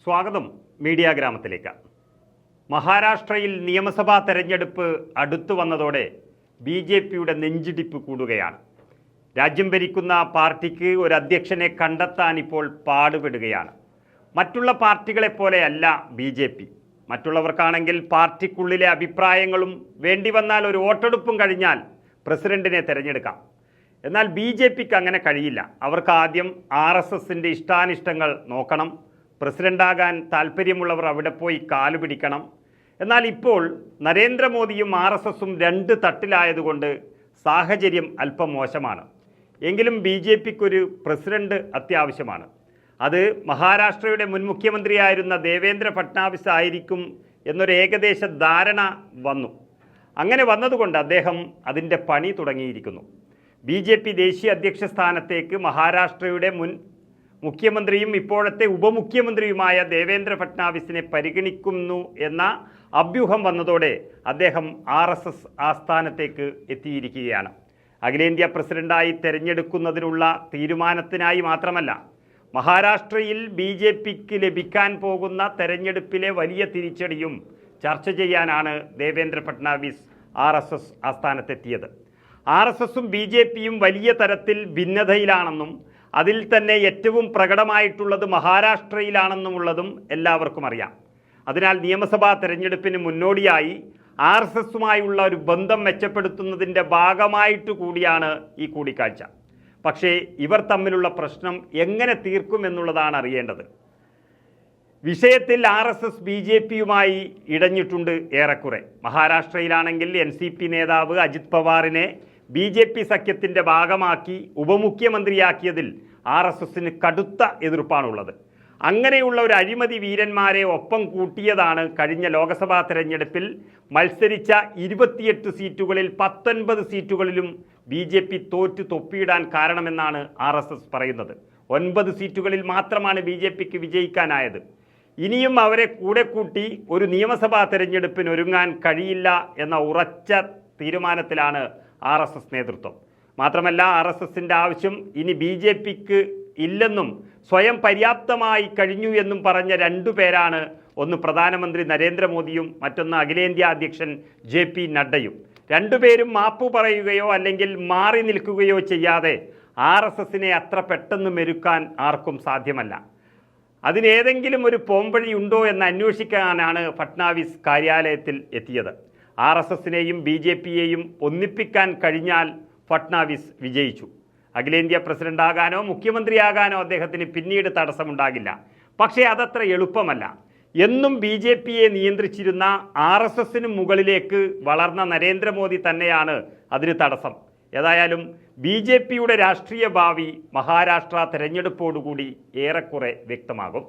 സ്വാഗതം മീഡിയ ഗ്രാമത്തിലേക്ക്. മഹാരാഷ്ട്രയിൽ നിയമസഭാ തെരഞ്ഞെടുപ്പ് അടുത്തു വന്നതോടെ BJPയുടെ നെഞ്ചിടിപ്പ് കൂടുകയാണ്. രാജ്യം ഭരിക്കുന്ന പാർട്ടിക്ക് ഒരു അധ്യക്ഷനെ കണ്ടെത്താൻ ഇപ്പോൾ പാടുപെടുകയാണ്. മറ്റുള്ള പാർട്ടികളെപ്പോലെയല്ല BJP. മറ്റുള്ളവർക്കാണെങ്കിൽ പാർട്ടിക്കുള്ളിലെ അഭിപ്രായങ്ങളും വേണ്ടി വന്നാൽ ഒരു വോട്ടെടുപ്പും കഴിഞ്ഞാൽ പ്രസിഡന്റിനെ തിരഞ്ഞെടുക്കാം. എന്നാൽ BJPക്ക് അങ്ങനെ കഴിയില്ല. അവർക്ക് ആദ്യം RSSന്റെ ഇഷ്ടാനിഷ്ടങ്ങൾ നോക്കണം. പ്രസിഡന്റാകാൻ താല്പര്യമുള്ളവർ അവിടെ പോയി കാലുപിടിക്കണം. എന്നാൽ ഇപ്പോൾ നരേന്ദ്രമോദിയും RSSും രണ്ട് തട്ടിലായതുകൊണ്ട് സാഹചര്യം അല്പം മോശമാണ്. എങ്കിലും BJPക്കൊരു പ്രസിഡന്റ് അത്യാവശ്യമാണ്. അത് മഹാരാഷ്ട്രയുടെ മുൻ മുഖ്യമന്ത്രിയായിരുന്ന ദേവേന്ദ്ര ഫട്നാവിസ് ആയിരിക്കും എന്നൊരു ഏകദേശ ധാരണ വന്നു. അങ്ങനെ വന്നതുകൊണ്ട് അദ്ദേഹം അതിൻ്റെ പണി തുടങ്ങിയിരിക്കുന്നു. BJP ദേശീയ അധ്യക്ഷ സ്ഥാനത്തേക്ക് മഹാരാഷ്ട്രയുടെ മുൻ മുഖ്യമന്ത്രിയും ഇപ്പോഴത്തെ ഉപമുഖ്യമന്ത്രിയുമായ ദേവേന്ദ്ര ഫട്നാവിസിനെ പരിഗണിക്കുന്നു എന്ന അഭ്യൂഹം വന്നതോടെ അദ്ദേഹം RSS ആസ്ഥാനത്തേക്ക് എത്തിയിരിക്കുകയാണ്. അഖിലേന്ത്യാ പ്രസിഡന്റായി തെരഞ്ഞെടുക്കുന്നതിനുള്ള തീരുമാനത്തിനായി മാത്രമല്ല, മഹാരാഷ്ട്രയിൽ BJPക്ക് ലഭിക്കാൻ പോകുന്ന തെരഞ്ഞെടുപ്പിലെ വലിയ തിരിച്ചടിയും ചർച്ച ചെയ്യാനാണ് ദേവേന്ദ്ര ഫട്നാവിസ് RSS ആസ്ഥാനത്തെത്തിയത്. RSSും BJPയും വലിയ തരത്തിൽ ഭിന്നതയിലാണെന്നും അതിൽ തന്നെ ഏറ്റവും പ്രകടമായിട്ടുള്ളത് മഹാരാഷ്ട്രയിലാണെന്നുമുള്ളതും എല്ലാവർക്കും അറിയാം. അതിനാൽ നിയമസഭാ തെരഞ്ഞെടുപ്പിന് മുന്നോടിയായി RSSുമായുള്ള ഒരു ബന്ധം മെച്ചപ്പെടുത്തുന്നതിൻ്റെ ഭാഗമായിട്ട് കൂടിയാണ് ഈ കൂടിക്കാഴ്ച. പക്ഷേ ഇവർ തമ്മിലുള്ള പ്രശ്നം എങ്ങനെ തീർക്കുമെന്നുള്ളതാണ് അറിയേണ്ടത്. വിഷയത്തിൽ RSS BJPയുമായി ഇടഞ്ഞിട്ടുണ്ട് ഏറെക്കുറെ. മഹാരാഷ്ട്രയിലാണെങ്കിൽ NCP നേതാവ് അജിത് പവാറിനെ BJP സഖ്യത്തിൻ്റെ ഭാഗമാക്കി ഉപമുഖ്യമന്ത്രിയാക്കിയതിൽ RSSന് കടുത്ത എതിർപ്പാണുള്ളത്. അങ്ങനെയുള്ള ഒരു അഴിമതി വീരന്മാരെ ഒപ്പം കൂട്ടിയതാണ് കഴിഞ്ഞ ലോക്സഭാ തെരഞ്ഞെടുപ്പിൽ മത്സരിച്ച 28 സീറ്റുകളിൽ 19 സീറ്റുകളിലും BJP തോറ്റു തൊപ്പിയിടാൻ കാരണമെന്നാണ് RSS പറയുന്നത്. 9 സീറ്റുകളിൽ മാത്രമാണ് BJPക്ക് വിജയിക്കാനായത്. ഇനിയും അവരെ കൂടെ കൂട്ടി ഒരു നിയമസഭാ തെരഞ്ഞെടുപ്പിന് ഒരുങ്ങാൻ കഴിയില്ല എന്ന ഉറച്ച തീരുമാനത്തിലാണ് RSS നേതൃത്വം. മാത്രമല്ല RSSന്റെ ആവശ്യം ഇനി BJPക്ക് ഇല്ലെന്നും സ്വയം പര്യാപ്തമായി കഴിഞ്ഞു എന്നും പറഞ്ഞ രണ്ടു പേരാണ്, ഒന്ന് പ്രധാനമന്ത്രി നരേന്ദ്രമോദിയും മറ്റൊന്ന് അഖിലേന്ത്യാ അധ്യക്ഷൻ JP നഡ്ഡയും. രണ്ടുപേരും മാപ്പു പറയുകയോ അല്ലെങ്കിൽ മാറി നിൽക്കുകയോ ചെയ്യാതെ RSSനെ അത്ര പെട്ടെന്ന് മെരുക്കാൻ ആർക്കും സാധ്യമല്ല. അതിനേതെങ്കിലും ഒരു പോംവഴിയുണ്ടോ എന്ന് അന്വേഷിക്കാനാണ് ഫട്നാവിസ് കാര്യാലയത്തിൽ എത്തിയത്. RSSനെയും BJPയെയും ഒന്നിപ്പിക്കാൻ കഴിഞ്ഞാൽ ഫട്നാവിസ് വിജയിച്ചു. അഖിലേന്ത്യാ പ്രസിഡന്റാകാനോ മുഖ്യമന്ത്രിയാകാനോ അദ്ദേഹത്തിന് പിന്നീട് തടസ്സമുണ്ടാകില്ല. പക്ഷേ അതത്ര എളുപ്പമല്ല. എന്നും BJPയെ നിയന്ത്രിച്ചിരുന്ന RSSന് മുകളിലേക്ക് വളർന്ന നരേന്ദ്രമോദി തന്നെയാണ് അതിന് തടസ്സം. ഏതായാലും BJPയുടെ രാഷ്ട്രീയ ഭാവി മഹാരാഷ്ട്ര തെരഞ്ഞെടുപ്പോടുകൂടി ഏറെക്കുറെ വ്യക്തമാകും.